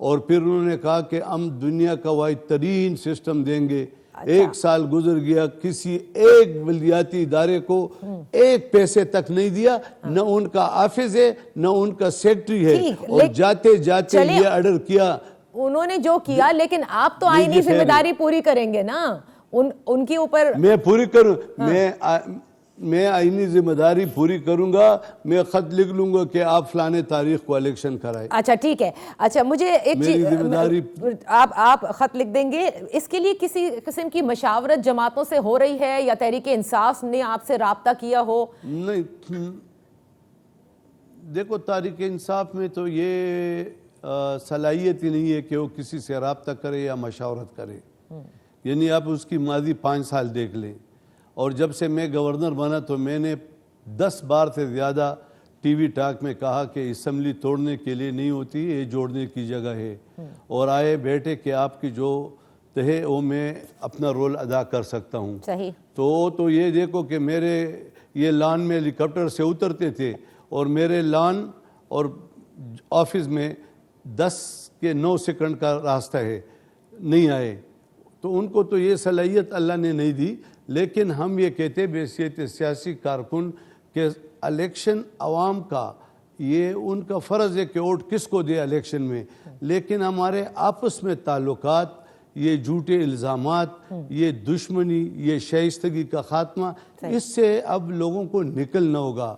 اور پھر انہوں نے کہا کہ ہم دنیا کا واحد ترین سسٹم دیں گے. 1 سال گزر گیا, کسی ایک بلدیاتی ادارے کو 1 پیسے تک نہیں دیا, نہ ان کا آفس ہے نہ ان کا سیکٹری ہے, اور جاتے جاتے یہ آرڈر کیا. انہوں نے جو کیا, لیکن آپ تو آئینی ذمہ داری پوری کریں گے نا ان کے اوپر. میں پوری کروں, میں آئینی ذمہ داری پوری کروں گا. میں خط لکھ لوں گا کہ آپ فلانے تاریخ کو الیکشن کرائے. اچھا ٹھیک ہے. اچھا مجھے ایک چیز, آپ خط لکھ دیں گے, اس کے لیے کسی قسم کی مشاورت جماعتوں سے ہو رہی ہے یا تحریک انصاف نے آپ سے رابطہ کیا ہو؟ نہیں, دیکھو تحریک انصاف میں تو یہ صلاحیت ہی نہیں ہے کہ وہ کسی سے رابطہ کرے یا مشاورت کرے. یعنی آپ اس کی ماضی 5 سال دیکھ لیں, اور جب سے میں گورنر بنا تو میں نے 10 بار سے زیادہ ٹی وی ٹاک میں کہا کہ اسمبلی توڑنے کے لیے نہیں ہوتی, یہ جوڑنے کی جگہ ہے, اور آئے بیٹھے کہ آپ کی جو ہے وہ میں اپنا رول ادا کر سکتا ہوں. صحیح. تو یہ دیکھو کہ میرے یہ لان میں ہیلی کاپٹر سے اترتے تھے, اور میرے لان اور آفس میں 10 کے 9 سیکنڈ کا راستہ ہے, نہیں آئے. تو ان کو تو یہ صلاحیت اللہ نے نہیں دی. لیکن ہم یہ کہتے بحیثیت سیاسی کارکن کہ الیکشن عوام کا, یہ ان کا فرض ہے کہ ووٹ کس کو دے الیکشن میں, لیکن ہمارے آپس میں تعلقات, یہ جھوٹے الزامات, یہ دشمنی, یہ شائستگی کا خاتمہ, اس سے اب لوگوں کو نکلنا ہوگا.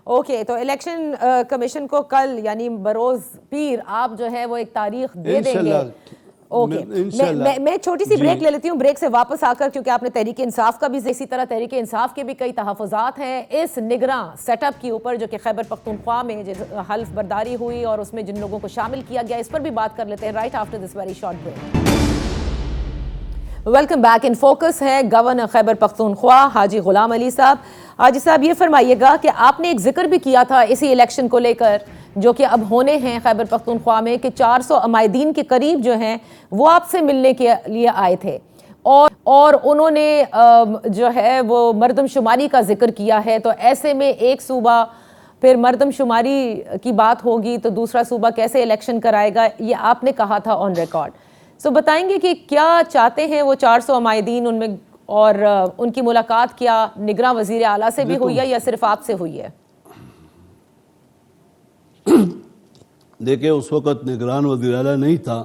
اوکے, تو الیکشن کمیشن کو کل یعنی بروز پیر آپ جو ہے وہ ایک تاریخ دے دیں گے. اوکے, میں چھوٹی سی بریک لے لیتی ہوں. بریک سے واپس آ کر, کیونکہ آپ نے تحریک انصاف کا بھی, اسی طرح تحریک انصاف کے بھی کئی تحفظات ہیں اس نگراں سیٹ اپ کے اوپر جو کہ خیبر پختونخوا میں حلف برداری ہوئی اور اس میں جن لوگوں کو شامل کیا گیا, اس پر بھی بات کر لیتے ہیں right after this very short break. Welcome back. In focus ہے گورنر خیبر پختونخوا حاجی غلام علی صاحب. حاجی صاحب یہ فرمائیے گا کہ آپ نے ایک ذکر بھی کیا تھا اسی الیکشن کو لے کر جو کہ اب ہونے ہیں خیبر پختونخوا میں, کہ 400 عمائدین کے قریب جو ہیں وہ آپ سے ملنے کے لیے آئے تھے, اور انہوں نے جو ہے وہ مردم شماری کا ذکر کیا ہے. تو ایسے میں ایک صوبہ پھر مردم شماری کی بات ہوگی تو دوسرا صوبہ کیسے الیکشن کرائے گا, یہ آپ نے کہا تھا آن ریکارڈ. سو بتائیں گے کہ کیا چاہتے ہیں وہ 400 عمائدین ان میں, اور ان کی ملاقات کیا نگراں وزیر اعلیٰ سے بھی ہوئی ہے یا صرف آپ سے ہوئی ہے؟ دیکھیں, اس وقت نگران وزیر اعلیٰ نہیں تھا,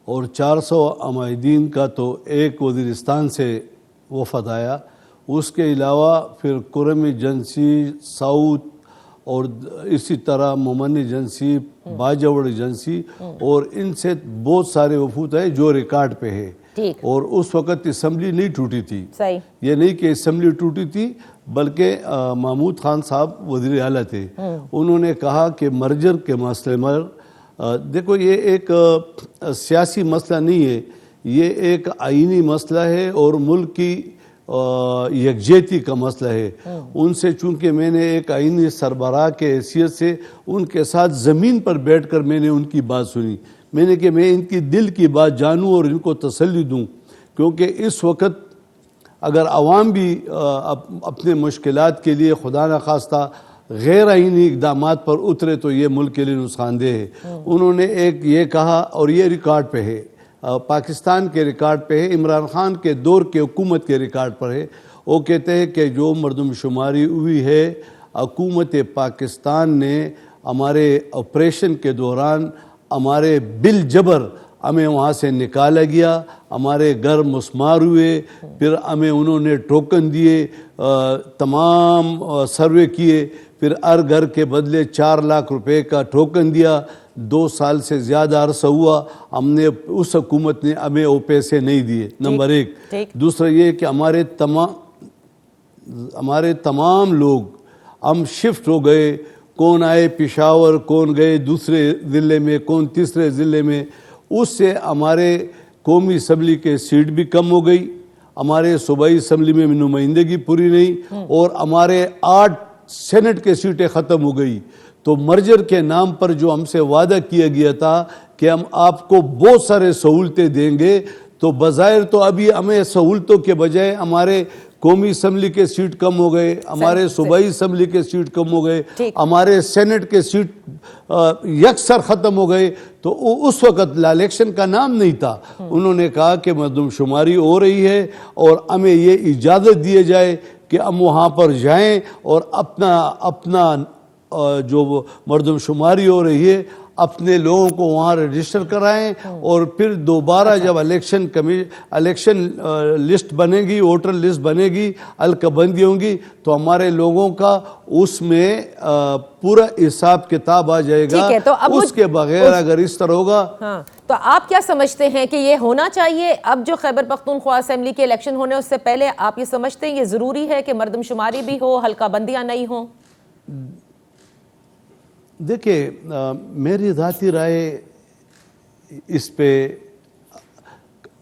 اور 400 عمائدین کا تو ایک وزیرستان سے وفد آیا. اس کے علاوہ پھر کرم ایجنسی, ساؤتھ, اور اسی طرح مومن ایجنسی, باجوڑ ایجنسی, اور ان سے بہت سارے وفود ہیں جو ریکارڈ پہ ہے. اور اس وقت اسمبلی نہیں ٹوٹی تھی. یہ نہیں کہ اسمبلی ٹوٹی تھی, بلکہ محمود خان صاحب وزیر اعلیٰ تھے, انہوں نے کہا کہ مرجر کے مسئلے میں, دیکھو یہ ایک سیاسی مسئلہ نہیں ہے, یہ ایک آئینی مسئلہ ہے اور ملک کی یکجہتی کا مسئلہ ہے. ان سے چونکہ میں نے ایک آئینی سربراہ کے حیثیت سے ان کے ساتھ زمین پر بیٹھ کر میں نے ان کی بات سنی. میں نے کہ میں ان کی دل کی بات جانوں اور ان کو تسلی دوں, کیونکہ اس وقت اگر عوام بھی اپنے مشکلات کے لیے خدا نخواستہ غیر آئینی اقدامات پر اترے تو یہ ملک کے لیے نقصان دہ ہے. انہوں نے ایک یہ کہا, اور یہ ریکارڈ پہ ہے, پاکستان کے ریکارڈ پہ ہے, عمران خان کے دور کے حکومت کے ریکارڈ پر ہے. وہ کہتے ہیں کہ جو مردم شماری ہوئی ہے, حکومت پاکستان نے ہمارے آپریشن کے دوران ہمارے بل جبر ہمیں وہاں سے نکالا گیا, ہمارے گھر مسمار ہوئے, پھر ہمیں انہوں نے ٹوکن دیے, تمام سروے کیے, پھر ہر گھر کے بدلے 4 لاکھ روپے کا ٹوکن دیا. 2 سال سے زیادہ عرصہ ہوا, ہم نے اس حکومت نے ہمیں وہ پیسے نہیں دیے. نمبر 1. دوسرا یہ کہ ہمارے تمام لوگ ہم شفٹ ہو گئے, کون آئے پشاور, کون گئے دوسرے ضلع میں, کون تیسرے ضلع میں. اس سے ہمارے قومی اسمبلی کے سیٹ بھی کم ہو گئی, ہمارے صوبائی اسمبلی میں نمائندگی پوری نہیں, اور ہمارے 8 سینٹ کے سیٹیں ختم ہو گئی. تو مرجر کے نام پر جو ہم سے وعدہ کیا گیا تھا کہ ہم آپ کو بہت سارے سہولتیں دیں گے, تو تو بظاہر تو ابھی ہمیں سہولتوں کے بجائے ہمارے قومی اسمبلی کے سیٹ کم ہو گئے, ہمارے صوبائی اسمبلی کے سیٹ کم ہو گئے, ہمارے سینٹ کے سیٹ یکسر ختم ہو گئے. تو اس وقت الیکشن کا نام نہیں تھا. انہوں نے کہا کہ مردم شماری ہو رہی ہے اور ہمیں یہ اجازت دیے جائے کہ ہم وہاں پر جائیں اور اپنا جو مردم شماری ہو رہی ہے اپنے لوگوں کو وہاں رجسٹر کرائیں, اور پھر دوبارہ جب الیکشن لسٹ بنے گی, ووٹر لسٹ بنے گی, حلقہ بندی ہوں گی, تو ہمارے لوگوں کا اس میں پورا حساب کتاب آ جائے گا. اس کے بغیر اگر اس طرح ہوگا. تو آپ کیا سمجھتے ہیں کہ یہ ہونا چاہیے اب جو خیبر پختونخوا اسمبلی کے الیکشن ہونے اس سے پہلے؟ آپ یہ سمجھتے ہیں یہ ضروری ہے کہ مردم شماری بھی ہو, حلقہ بندیاں نہیں ہوں؟ دیکھیں, میری ذاتی رائے اس پہ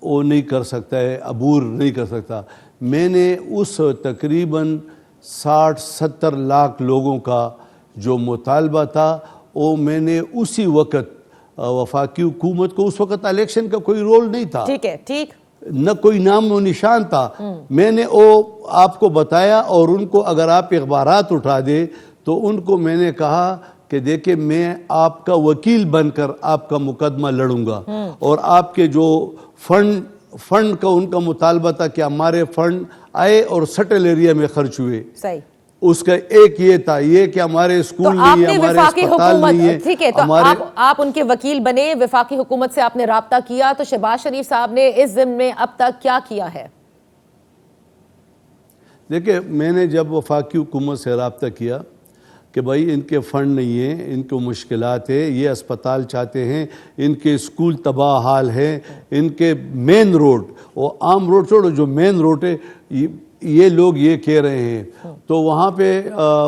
وہ نہیں کر سکتا ہے, عبور نہیں کر سکتا. میں نے اس تقریباً 60-70 لاکھ لوگوں کا جو مطالبہ تھا وہ میں نے اسی وقت وفاقی حکومت کو, اس وقت الیکشن کا کوئی رول نہیں تھا, ٹھیک ہے, ٹھیک, نہ کوئی نام و نشان تھا. میں نے وہ آپ کو بتایا, اور ان کو اگر آپ اخبارات اٹھا دے تو ان کو میں نے کہا کہ دیکھیں میں آپ کا وکیل بن کر آپ کا مقدمہ لڑوں گا, اور آپ کے جو فنڈ کا ان کا مطالبہ تھا کہ ہمارے فنڈ آئے اور سٹل ایریا میں خرچ ہوئے. صحیح. اس کا ایک یہ تھا یہ کہ ہمارے اسکول نہیں ہے, ہمارے اسپتال نہیں ہے. ٹھیک ہے, تو آپ ان کے وکیل بنے, وفاقی حکومت سے آپ نے رابطہ کیا, تو شہباز شریف صاحب نے اس ضمن میں اب تک کیا کیا ہے؟ دیکھیں, میں نے جب وفاقی حکومت سے رابطہ کیا کہ بھائی ان کے فنڈ نہیں ہیں, ان کو مشکلات ہے, یہ اسپتال چاہتے ہیں, ان کے اسکول تباہ حال ہے, ان کے مین روڈ, وہ عام روڈ چھوڑو, جو مین روڈ ہے یہ لوگ یہ کہہ رہے ہیں. تو وہاں پہ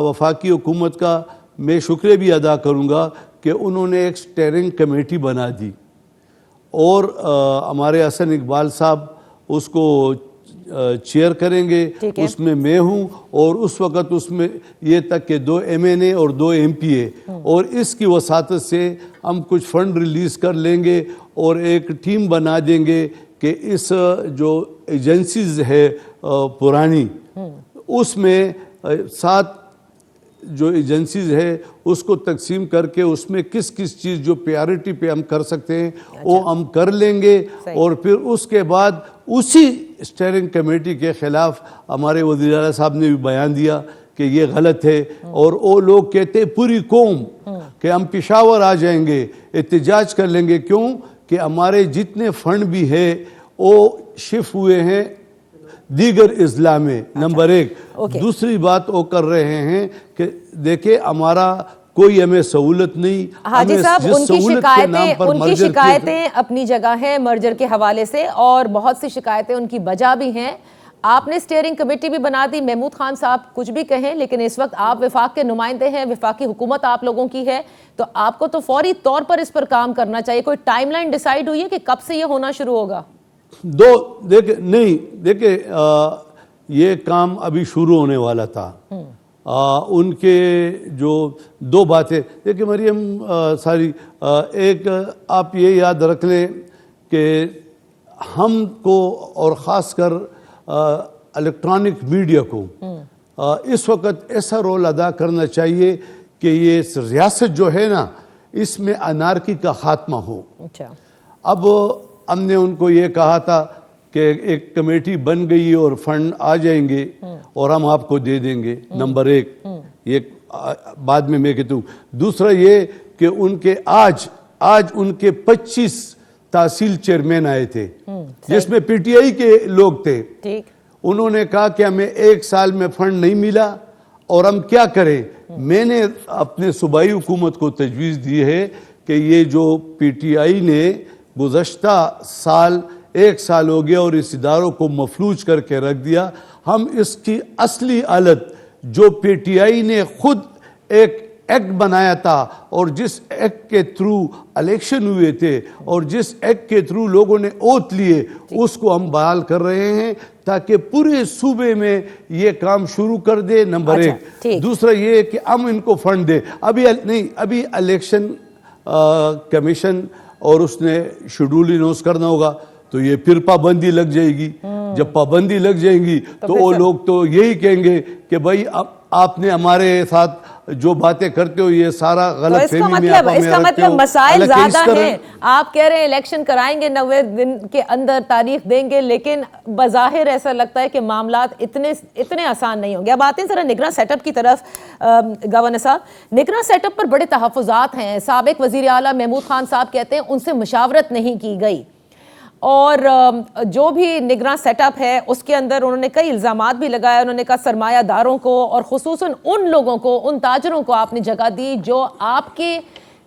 وفاقی حکومت کا میں شکریہ بھی ادا کروں گا کہ انہوں نے ایک اسٹیئرنگ کمیٹی بنا دی, اور ہمارے حسن اقبال صاحب اس کو چیئر کریں گے. اس میں میں ہوں, اور اس وقت اس میں یہ تک کہ 2 MNA اور 2 MPA, اور اس کی وساطت سے ہم کچھ فنڈ ریلیز کر لیں گے اور ایک ٹیم بنا دیں گے کہ اس جو ایجنسیز ہے پرانی, اس میں 7 جو ایجنسیز ہے اس کو تقسیم کر کے اس میں کس چیز جو پیورٹی پہ ہم کر سکتے ہیں وہ ہم کر لیں گے. اور پھر اس کے بعد اسی اسٹیئرنگ کمیٹی کے خلاف ہمارے وزیر اعلیٰ صاحب نے بھی بیان دیا کہ یہ غلط ہے, اور وہ لوگ کہتے پوری قوم کہ ہم پشاور آ جائیں گے, احتجاج کر لیں گے. کیوں کہ ہمارے جتنے فنڈ بھی ہے وہ شفٹ ہوئے ہیں دیگر اضلاع میں, نمبر 1. دوسری بات وہ کر رہے ہیں کہ دیکھیں ہمارا کوئی ہمیں سہولت نہیں. حاجی صاحب, ان کی شکایتیں اپنی جگہ ہیں مرجر کے حوالے سے, اور بہت سی شکایتیں ان کی وجہ بھی ہیں. آپ نے اسٹیئرنگ کمیٹی بھی بنا دی, محمود خان صاحب کچھ بھی کہیں, لیکن اس وقت آپ وفاق کے نمائندے ہیں, وفاقی حکومت آپ لوگوں کی ہے, تو آپ کو تو فوری طور پر اس پر کام کرنا چاہیے. کوئی ٹائم لائن ڈیسائیڈ ہوئی ہے کہ کب سے یہ ہونا شروع ہوگا؟ دیکھیں یہ کام ابھی شروع ہونے والا تھا. ان کے جو 2 باتیں, دیکھیں مریم ساری, ایک آپ یہ یاد رکھ لیں کہ ہم کو اور خاص کر الیکٹرانک میڈیا کو اس وقت ایسا رول ادا کرنا چاہیے کہ یہ ریاست جو ہے نا اس میں انارکی کا خاتمہ ہو. اب ہم نے ان کو یہ کہا تھا کہ ایک کمیٹی بن گئی اور فنڈ آ جائیں گے اور ہم آپ کو دے دیں گے, نمبر 1. یہ بعد میں کہتا ہوں. دوسرا یہ کہ ان کے آج ان کے 25 تحصیل چیئرمین آئے تھے جس میں پی ٹی آئی کے لوگ تھے. انہوں نے کہا کہ ہمیں 1 سال میں فنڈ نہیں ملا اور ہم کیا کریں. میں نے اپنے صوبائی حکومت کو تجویز دی ہے کہ یہ جو پی ٹی آئی نے گزشتہ سال 1 سال ہو گیا اور اس اداروں کو مفلوج کر کے رکھ دیا, ہم اس کی اصلی علت جو پی ٹی آئی نے خود ایک ایکٹ بنایا تھا اور جس ایکٹ کے تھرو الیکشن ہوئے تھے اور جس ایکٹ کے تھرو لوگوں نے اوتھ لیے, اس کو ہم بحال کر رہے ہیں تاکہ پورے صوبے میں یہ کام شروع کر دے, نمبر 1. دوسرا یہ کہ ہم ان کو فنڈ دیں. ابھی الیکشن کمیشن اور اس نے شیڈول اناؤنس کرنا ہوگا, تو یہ پھر پابندی لگ جائے گی. جب پابندی لگ جائیں گی تو وہ لوگ تو یہی کہیں گے کہ بھائی آپ نے ہمارے ساتھ جو باتیں کرتے ہو یہ سارا غلط فہمی میں آپ اس کا مطلب مسائل زیادہ ہیں. آپ کہہ رہے ہیں الیکشن کرائیں گے 90 دن کے اندر تاریخ دیں گے, لیکن بظاہر ایسا لگتا ہے کہ معاملات اتنے آسان نہیں ہوں گے. اب آتے ہیں ذرا نگراں سیٹ اپ کی طرف. گورنر صاحب, نگراں سیٹ اپ پر بڑے تحفظات ہیں. سابق وزیر اعلیٰ محمود خان صاحب کہتے ہیں ان سے مشاورت نہیں کی گئی, اور جو بھی نگراں سیٹ اپ ہے اس کے اندر انہوں نے کئی الزامات بھی لگائے. انہوں نے کہا سرمایہ داروں کو اور خصوصاً ان لوگوں کو, ان تاجروں کو آپ نے جگہ دی جو آپ کے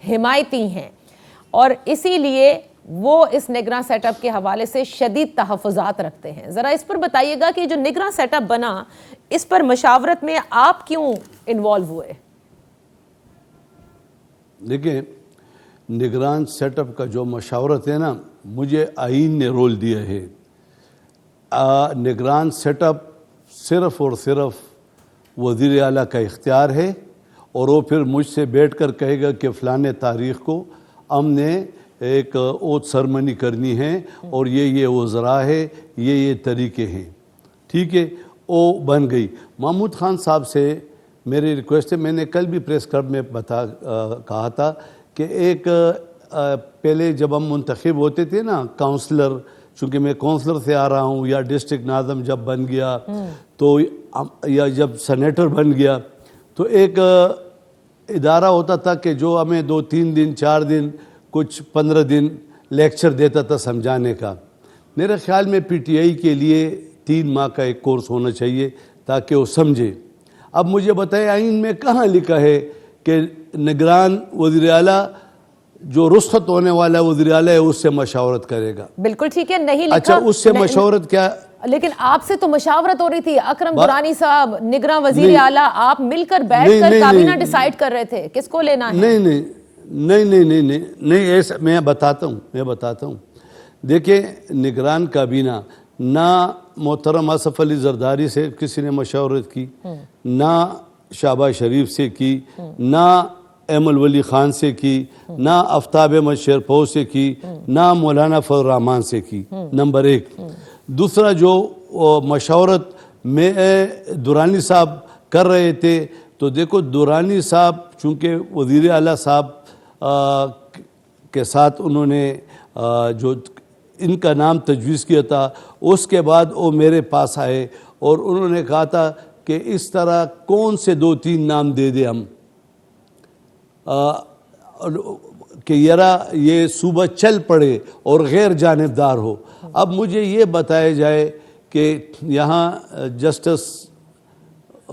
حمایتی ہیں, اور اسی لیے وہ اس نگراں سیٹ اپ کے حوالے سے شدید تحفظات رکھتے ہیں. ذرا اس پر بتائیے گا کہ جو نگراں سیٹ اپ بنا اس پر مشاورت میں آپ کیوں انوالو ہوئے؟ دیکھیں, نگران سیٹ اپ کا جو مشاورت ہے نا, مجھے آئین نے رول دیا ہے. نگران سیٹ اپ صرف اور صرف وزیر اعلیٰ کا اختیار ہے, اور وہ پھر مجھ سے بیٹھ کر کہے گا کہ فلاں تاریخ کو ہم نے ایک اوتھ سرمنی کرنی ہے اور یہ وزراء ہے, یہ طریقے ہیں. ٹھیک ہے, وہ بن گئی. محمود خان صاحب سے میری ریکویسٹ ہے, میں نے کل بھی پریس کلب میں کہا تھا کہ ایک پہلے جب ہم منتخب ہوتے تھے نا کاؤنسلر, چونکہ میں کاؤنسلر سے آ رہا ہوں, یا ڈسٹرکٹ ناظم جب بن گیا تو, یا جب سینیٹر بن گیا, تو ایک ادارہ ہوتا تھا کہ جو ہمیں 2-3 دن 4 دن کچھ 15 دن لیکچر دیتا تھا سمجھانے کا. میرے خیال میں پی ٹی آئی کے لیے 3 ماہ کا ایک کورس ہونا چاہیے تاکہ وہ سمجھے. اب مجھے بتائیں آئین میں کہاں لکھا ہے کہ نگران وزیر اعلیٰ جو رخصت ہونے والا وزیر اعلیٰ ہے اس سے مشاورت کرے گا؟ بالکل ٹھیک ہے, نہیں لکھا. اچھا, اس سے مشاورت کیا؟ لیکن آپ سے تو مشاورت ہو رہی تھی. اکرم درانی صاحب نگراں وزیر اعلیٰ, آپ مل کر بیٹھ کر کابینہ ڈیسائیڈ کر رہے تھے کس کو لینا ہے. نہیں, ایسا میں بتاتا ہوں. دیکھیں, نگران کابینہ نہ محترم آصف علی زرداری سے کسی نے مشاورت کی, نہ شہباز شریف سے کی, نہ ایمل ولی خان سے کی, نہ آفتاب احمد شیرپور سے کی, نہ مولانا فضل الرحمان سے کی. نمبر 1. دوسرا, جو مشاورت میں درانی صاحب کر رہے تھے, تو دیکھو درانی صاحب چونکہ وزیر اعلیٰ صاحب کے ساتھ انہوں نے جو ان کا نام تجویز کیا تھا, اس کے بعد وہ میرے پاس آئے اور انہوں نے کہا تھا کہ اس طرح کون سے 2-3 نام دے دیں ہم کہ یرا یہ صوبہ چل پڑے اور غیر جانبدار ہو. اب مجھے یہ بتایا جائے کہ یہاں جسٹس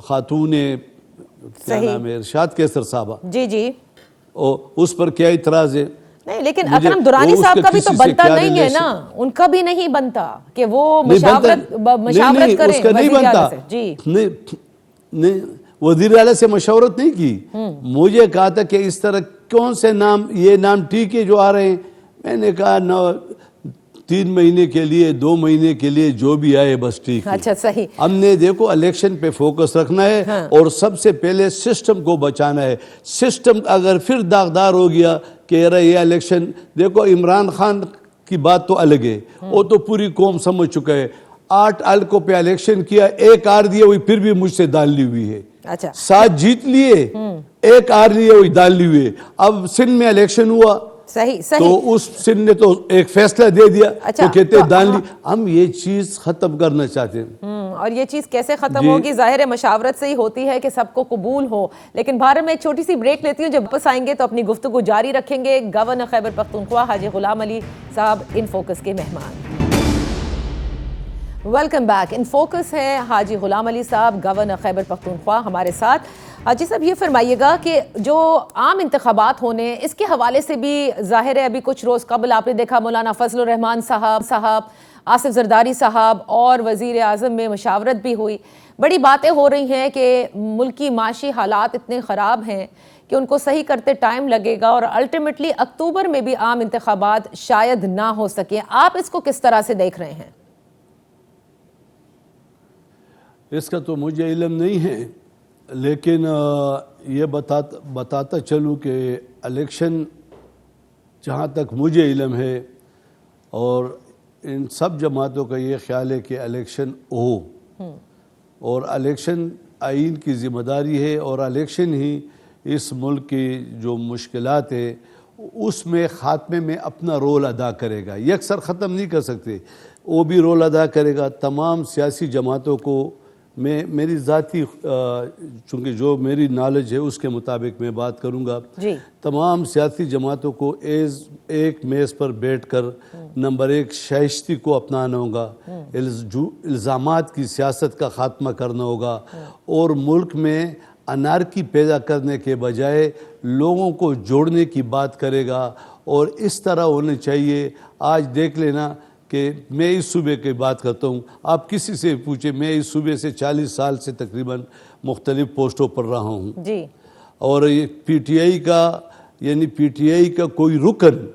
خاتون کیا نام ہے, ارشاد کیسر صاحبہ, جی, اس پر کیا اعتراض ہے؟ نہیں, لیکن اکرم درانی صاحب کا بھی تو بنتا نہیں ہے نا, ان کا بھی نہیں بنتا کہ وہ مشاورت کریں وزیر اعلیٰ سے. جی نہیں, وزیر اعلیٰ سے مشاورت نہیں کی. مجھے کہا تھا کہ اس طرح کون سے نام, یہ نام ٹھیک ہے جو آ رہے ہیں. میں نے کہا 3 مہینے کے لیے 2 مہینے کے لیے جو بھی آئے بس ٹھیک ہے. اچھا, صحیح. ہم نے دیکھو الیکشن پہ فوکس رکھنا ہے, اور سب سے پہلے سسٹم کو بچانا ہے. سسٹم اگر پھر داغدار ہو گیا کہ یہ الیکشن, دیکھو عمران خان کی بات تو الگ ہے, وہ تو پوری قوم سمجھ چکا ہے. 8 حلقوں پہ الیکشن کیا, 1 ہار دیے ہوئی, پھر بھی مجھ سے دال لی ہوئی ہے. اچھا, 7 جیت لیے, 1 ہار لیے ہوئی, دال لی ہوئی ہے. اب سندھ میں الیکشن ہوا, صحیح, تو اس سندھ نے تو ایک فیصلہ دے دیا, تو کہتے ہیں دان لی. ہم یہ چیز ختم کرنا چاہتے ہیں. اور یہ چیز کیسے ختم ہوگی؟ ظاہر ہے مشاورت سے ہی ہوتی ہے کہ سب کو قبول ہو. لیکن بھارت میں ایک چھوٹی سی بریک لیتی ہوں, جب واپس آئیں گے تو اپنی گفتگو جاری رکھیں گے. گورنر خیبر پختونخوا حاجی غلام علی صاحب ان فوکس کے مہمان. Welcome back. ان فوکس ہے حاجی غلام علی صاحب, گورنر خیبر پختونخوا ہمارے ساتھ. حاجی صاحب, یہ فرمائیے گا کہ جو عام انتخابات ہونے, اس کے حوالے سے بھی ظاہر ہے ابھی کچھ روز قبل آپ نے دیکھا مولانا فضل الرحمان صاحب, آصف زرداری صاحب اور وزیر اعظم میں مشاورت بھی ہوئی. بڑی باتیں ہو رہی ہیں کہ ملکی معاشی حالات اتنے خراب ہیں کہ ان کو صحیح کرتے ٹائم لگے گا, اور الٹیمیٹلی اکتوبر میں بھی عام انتخابات شاید نہ ہو سکیں. آپ اس کو کس طرح سے دیکھ رہے ہیں؟ اس کا تو مجھے علم نہیں ہے, لیکن یہ بتاتا چلوں کہ الیکشن جہاں تک مجھے علم ہے, اور ان سب جماعتوں کا یہ خیال ہے کہ الیکشن ہو، اور الیکشن آئین کی ذمہ داری ہے، اور الیکشن ہی اس ملک کی جو مشکلات ہے اس میں خاتمے میں اپنا رول ادا کرے گا. یکسر ختم نہیں کر سکتے، وہ بھی رول ادا کرے گا. تمام سیاسی جماعتوں کو میری ذاتی چونکہ جو میری نالج ہے اس کے مطابق میں بات کروں گا، تمام سیاسی جماعتوں کو ایک میز پر بیٹھ کر نمبر 1 شائستگی کو اپنانا ہوگا، الزامات کی سیاست کا خاتمہ کرنا ہوگا، اور ملک میں انارکی پیدا کرنے کے بجائے لوگوں کو جوڑنے کی بات کرے گا. اور اس طرح ہونے چاہیے. آج دیکھ لینا کہ میں اس صوبے کی بات کرتا ہوں، آپ کسی سے پوچھیں، میں اس صوبے سے 40 سال سے تقریباً مختلف پوسٹوں پر رہا ہوں، اور پی ٹی آئی کا کوئی رکن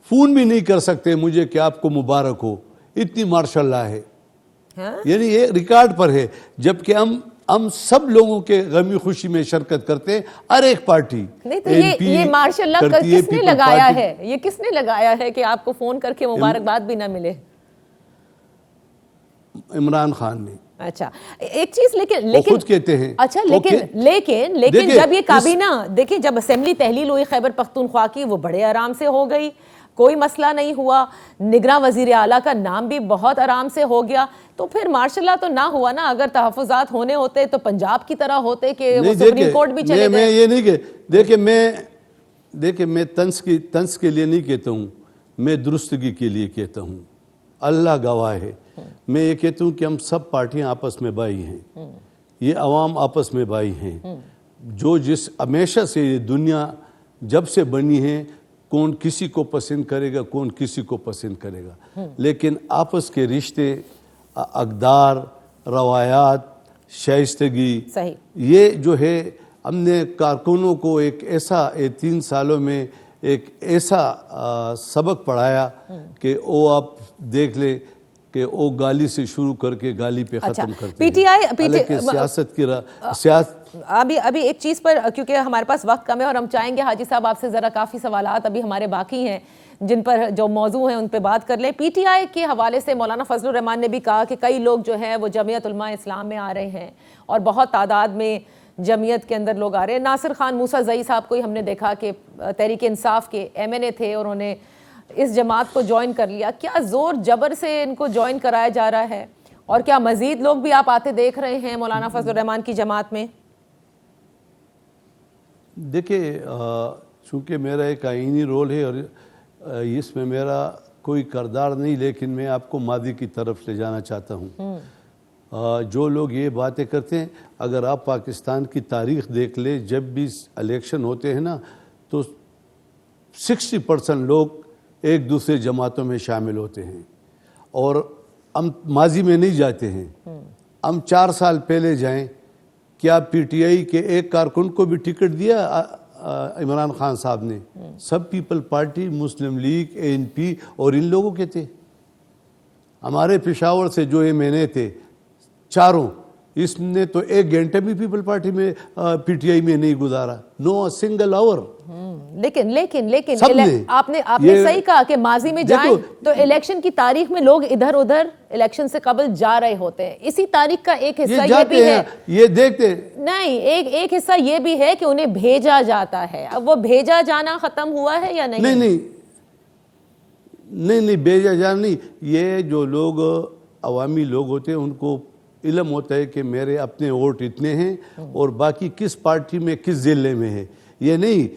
فون بھی نہیں کر سکتے مجھے کہ آپ کو مبارک ہو، اتنی ماشاء اللہ ہے. یعنی یہ ریکارڈ پر ہے. جبکہ ہم سب لوگوں کے غمی خوشی میں شرکت کرتے ہیں. ہر ایک پارٹی یہ ماشاء اللہ کس نے لگایا ہے؟ یہ کس نے لگایا ہے کہ آپ کو فون کر کے مبارکباد بھی نہ ملے؟ عمران خان نے. اچھا ایک چیز لیکن خود کہتے ہیں. اچھا لیکن جب یہ کابینہ دیکھیں، جب اسمبلی تحلیل ہوئی خیبر پختونخوا کی، وہ بڑے آرام سے ہو گئی، کوئی مسئلہ نہیں ہوا. نگراں وزیر اعلیٰ کا نام بھی بہت آرام سے ہو گیا. تو پھر مارشاء اللہ تو نہ ہوا نا. اگر تحفظات ہونے ہوتے تو پنجاب کی طرح ہوتے کہ وہ سپریم کورٹ بھی چلے گئے. میں یہ نہیں کہ دیکھیں میں طنز کے لیے نہیں کہتا ہوں، میں درستگی کے لیے کہتا ہوں. اللہ گواہ ہے. میں یہ کہتا ہوں کہ ہم سب پارٹیاں آپس میں بھائی ہیں، یہ عوام آپس میں بھائی ہیں. جس ہمیشہ سے یہ دنیا جب سے بنی ہے، کون کسی کو پسند کرے گا، کون کسی کو پسند کرے گا، لیکن آپس کے رشتے، اقدار، روایات، شائستگی، یہ جو ہے ہم نے کارکنوں کو ایک ایسا 3 سالوں میں ایک ایسا سبق پڑھایا کہ وہ آپ دیکھ لیں کہ وہ گالی سے شروع کر کے گالی پہ ختم کرتے ہیں. سیاست کی ابھی ایک چیز پر، کیونکہ ہمارے پاس وقت کم ہے اور ہم چاہیں گے حاجی صاحب آپ سے ذرا کافی سوالات ابھی ہمارے باقی ہیں جن پر جو موضوع ہیں ان پہ بات کر لیں. پی ٹی آئی کے حوالے سے مولانا فضل الرحمان نے بھی کہا کہ کئی لوگ جو ہیں وہ جمعیت علماء اسلام میں آ رہے ہیں، اور بہت تعداد میں جمعیت کے اندر لوگ آ رہے ہیں. ناصر خان موسیٰ زئی صاحب کو ہی ہم نے دیکھا کہ تحریک انصاف کے MNA تھے اور انہوں نے اس جماعت کو جوائن کر لیا. کیا زور جبر سے ان کو جوائن کرایا جا رہا ہے، اور کیا مزید لوگ بھی آپ آتے دیکھ رہے ہیں مولانا فضل الرحمان کی جماعت میں؟ دیکھیں چونکہ میرا ایک آئینی رول ہے اور اس میں میرا کوئی کردار نہیں، لیکن میں آپ کو ماضی کی طرف لے جانا چاہتا ہوں. جو لوگ یہ باتیں کرتے ہیں، اگر آپ پاکستان کی تاریخ دیکھ لیں، جب بھی الیکشن ہوتے ہیں نا تو 60% لوگ ایک دوسرے جماعتوں میں شامل ہوتے ہیں. اور ہم ماضی میں نہیں جاتے ہیں، ہم 4 سال پہلے جائیں. کیا پی ٹی آئی کے ایک کارکن کو بھی ٹکٹ دیا عمران خان صاحب نے؟ سب پیپل پارٹی، مسلم لیگ، ANP اور ان لوگوں کے تھے. ہمارے پشاور سے جو MNA تھے چاروں، اس نے تو 1 گھنٹہ بھی پیپل پارٹی میں پی ٹی آئی میں نہیں گزارا. نو سنگل آور. لیکن آپ نے صحیح کہا کہ ماضی میں جائیں تو الیکشن کی تاریخ میں لوگ ادھر ادھر الیکشن سے قبل جا رہے ہوتے ہیں. اسی تاریخ کا ایک حصہ یہ بھی ہے، یہ دیکھتے نہیں ایک حصہ یہ بھی ہے کہ انہیں بھیجا جاتا ہے. اب وہ بھیجا جانا ختم ہوا ہے یا نہیں؟ نہیں بھیجا جانا نہیں. یہ جو لوگ عوامی لوگ ہوتے ہیں ان کو علم ہوتا ہے کہ میرے اپنے ووٹ اتنے ہیں اور باقی کس پارٹی میں کس ضلع میں ہے. یہ نہیں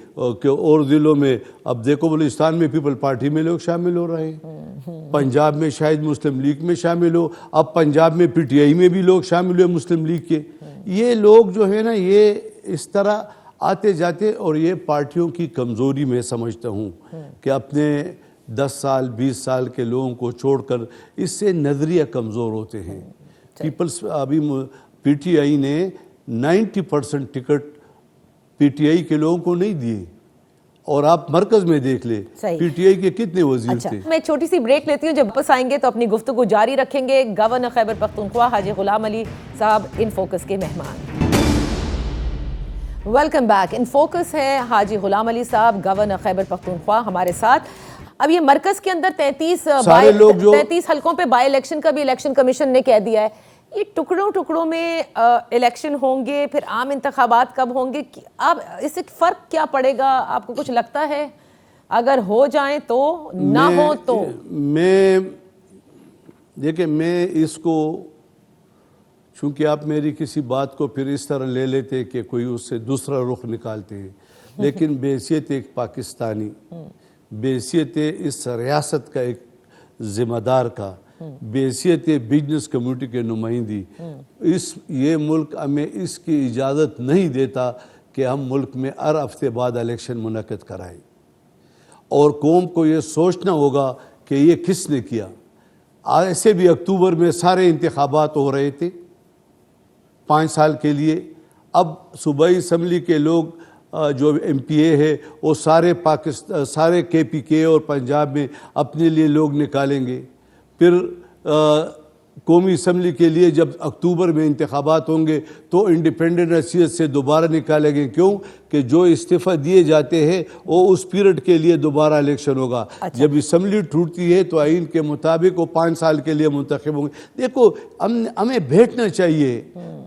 کہ اور ضلعوں میں، اب دیکھو بلوچستان میں پیپل پارٹی میں لوگ شامل ہو رہے ہیں، پنجاب میں شاید مسلم لیگ میں شامل ہو، اب پنجاب میں پی ٹی آئی میں بھی لوگ شامل ہوئے مسلم لیگ کے. یہ لوگ جو ہے نا یہ اس طرح آتے جاتے، اور یہ پارٹیوں کی کمزوری میں سمجھتا ہوں کہ اپنے 10 سال 20 سال کے لوگوں کو چھوڑ کر اس سے نظریہ کمزور ہوتے ہیں. ابھی پی ٹی آئی نے 90% ٹکٹ پی ٹی آئی کے لوگوں کو نہیں دیے، اور آپ مرکز میں دیکھ لیں پی ٹی آئی کے کتنے وزیر تھے. میں چھوٹی سی بریک لیتی ہوں، جب واپس آئیں گے تو اپنی گفتگو جاری رکھیں گے. گورنر خیبر پختونخوا حاجی غلام علی صاحب ان فوکس کے مہمان. Welcome back. ان فوکس ہے حاجی غلام علی صاحب، گورنر خیبر پختونخوا ہمارے ساتھ. اب یہ مرکز کے اندر 33 حلقوں پہ بائی الیکشن کا بھی الیکشن کمیشن نے کہہ دیا ہے. یہ ٹکڑوں ٹکڑوں میں الیکشن ہوں گے, پھر عام انتخابات کب ہوں گے, اب اس سے فرق کیا پڑے گا, آپ کو کچھ لگتا ہے؟ اگر ہو جائیں تو, نہ ہو تو؟ دیکھیں میں اس کو, چونکہ آپ میری کسی بات کو پھر اس طرح لے لیتے کہ کوئی اس سے دوسرا رخ نکالتے ہیں, لیکن بحیثیت ایک پاکستانی, بحیثیت اس ریاست کا ایک ذمہ دار کا, بحیثیت بزنس کمیونٹی کے نمائندی, یہ ملک ہمیں اس کی اجازت نہیں دیتا کہ ہم ملک میں ہر ہفتے بعد الیکشن منعقد کرائیں, اور قوم کو یہ سوچنا ہوگا کہ یہ کس نے کیا. ایسے بھی اکتوبر میں سارے انتخابات ہو رہے تھے 5 سال کے لیے. اب صوبائی اسمبلی کے لوگ جو ایم پی اے ہے وہ سارے کے پی کے اور پنجاب میں اپنے لیے لوگ نکالیں گے. پھر قومی اسمبلی کے لیے جب اکتوبر میں انتخابات ہوں گے تو انڈیپینڈنٹ حیثیت سے دوبارہ نکالیں گے. کیوں کہ جو استعفیٰ دیے جاتے ہیں وہ اس پیریڈ کے لیے دوبارہ الیکشن ہوگا. جب اسمبلی ٹوٹتی ہے تو آئین کے مطابق وہ 5 سال کے لیے منتخب ہوں گے. دیکھو ہمیں بیٹھنا چاہیے,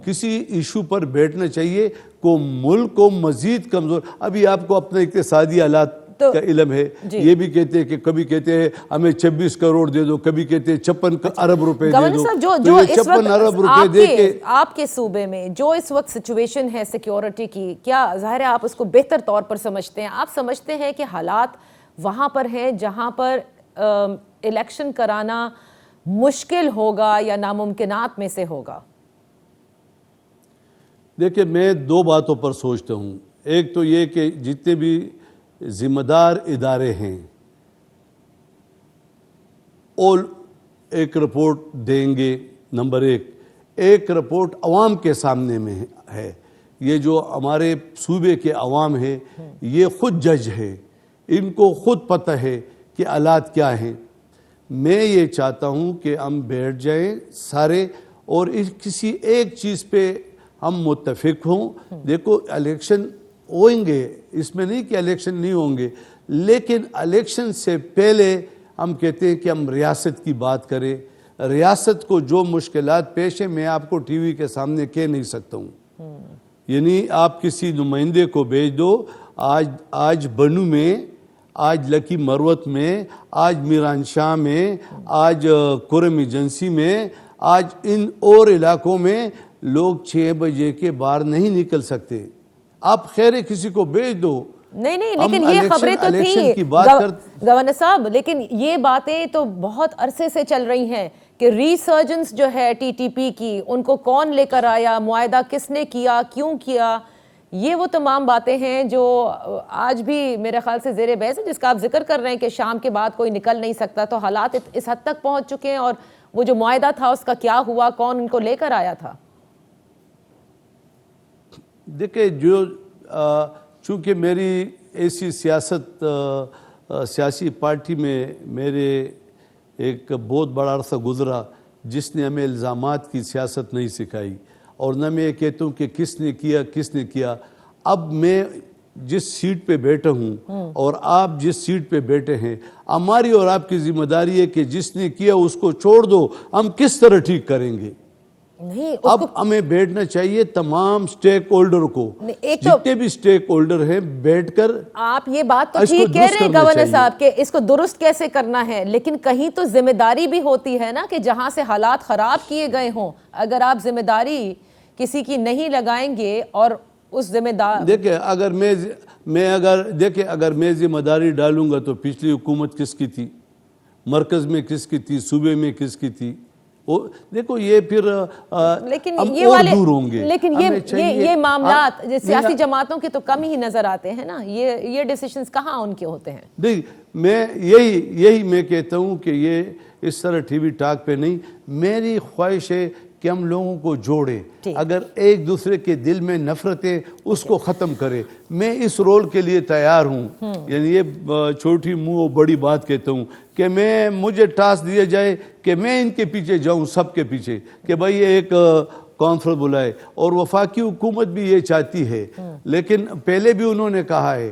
کسی ایشو پر بیٹھنا چاہیے کو ملک کو مزید کمزور. ابھی آپ کو اپنے اقتصادی حالات کا علم ہے, یہ بھی کہتے ہیں کہ کبھی کہتے ہیں ہمیں 26 کروڑ دے دو, کبھی کہتے ہیں 56 ارب روپے دے دو. جو 56 ارب روپے دے کے آپ کے صوبے میں جو اس وقت سچویشن ہے سیکیورٹی کی, کیا ظاہر ہے آپ اس کو بہتر طور پر سمجھتے ہیں, آپ سمجھتے ہیں کہ حالات وہاں پر ہیں جہاں پر الیکشن کرانا مشکل ہوگا یا ناممکنات میں سے ہوگا؟ دیکھیں میں 2 باتوں پر سوچتا ہوں. ایک تو یہ کہ جتنے بھی ذمہ دار ادارے ہیں اور ایک رپورٹ دیں گے. نمبر 1, ایک رپورٹ عوام کے سامنے میں ہے. یہ جو ہمارے صوبے کے عوام ہیں یہ خود جج ہے, ان کو خود پتہ ہے کہ حالات کیا ہیں. میں یہ چاہتا ہوں کہ ہم بیٹھ جائیں سارے اور کسی ایک چیز پہ ہم متفق ہوں. دیکھو الیکشن ہوئیں گے, اس میں نہیں کہ الیکشن نہیں ہوں گے, لیکن الیکشن سے پہلے ہم کہتے ہیں کہ ہم ریاست کی بات کریں. ریاست کو جو مشکلات پیش ہیں میں آپ کو ٹی وی کے سامنے کہہ نہیں سکتا ہوں. یعنی آپ کسی نمائندے کو بھیج دو, آج بنو میں, آج لکی مروت میں, آج میران شاہ میں, آج کرم ایجنسی میں, آج ان اور علاقوں میں لوگ 6 بجے کے باہر نہیں نکل سکتے. آپ خیر کسی کو بھیج دو. نہیں لیکن یہ خبریں تو تھیں گورنر صاحب, لیکن یہ باتیں تو بہت عرصے سے چل رہی ہیں کہ ریسرجنس جو ہے ٹی ٹی پی کی, ان کو کون لے کر آیا, معاہدہ کس نے کیا, کیوں کیا, یہ وہ تمام باتیں ہیں جو آج بھی میرے خیال سے زیر بحث ہے, جس کا آپ ذکر کر رہے ہیں کہ شام کے بعد کوئی نکل نہیں سکتا. تو حالات اس حد تک پہنچ چکے ہیں, اور وہ جو معاہدہ تھا اس کا کیا ہوا, کون ان کو لے کر آیا تھا؟ دیکھیں چونکہ میری ایسی سیاسی پارٹی میں میرے ایک بہت بڑا عرصہ گزرا جس نے ہمیں الزامات کی سیاست نہیں سکھائی, اور نہ میں یہ کہتا ہوں کہ کس نے کیا. اب میں جس سیٹ پہ بیٹھا ہوں اور آپ جس سیٹ پہ بیٹھے ہیں, ہماری اور آپ کی ذمہ داری ہے کہ جس نے کیا اس کو چھوڑ دو, ہم کس طرح ٹھیک کریں گے. اب ہمیں بیٹھنا چاہیے تمام سٹیک ہولڈر کو, جتنے بھی سٹیک ہولڈر ہیں بیٹھ کر. آپ یہ بات تو ٹھیک کہہ رہے ہیں گورنر صاحب کہ اس کو درست کیسے کرنا ہے, لیکن کہیں تو ذمہ داری بھی ہوتی ہے نا کہ جہاں سے حالات خراب کیے گئے ہوں, اگر آپ ذمہ داری کسی کی نہیں لگائیں گے اور اس ذمہ دار. دیکھیں اگر میں ذمہ داری ڈالوں گا تو پچھلی حکومت کس کی تھی, مرکز میں کس کی تھی, صوبے میں کس کی تھی, دیکھو یہ پھر دور ہوں گے. لیکن یہ معاملات سیاسی جماعتوں کے تو کم ہی نظر آتے ہیں نا, یہ ڈیسیشنز کہاں ان کے ہوتے ہیں. نہیں میں یہی میں کہتا ہوں کہ یہ اس طرح ٹی وی ٹاک پہ نہیں, میری خواہش ہے کہ ہم لوگوں کو جوڑے, اگر ایک دوسرے کے دل میں نفرتیں اس کو ختم کرے. میں اس رول کے لیے تیار ہوں. یعنی یہ چھوٹی منہ بڑی بات کہتا ہوں کہ مجھے ٹاسک دیا جائے کہ میں ان کے پیچھے جاؤں, سب کے پیچھے, کہ بھائی ایک کانفرنس بلائے. اور وفاقی حکومت بھی یہ چاہتی ہے, لیکن پہلے بھی انہوں نے کہا ہے,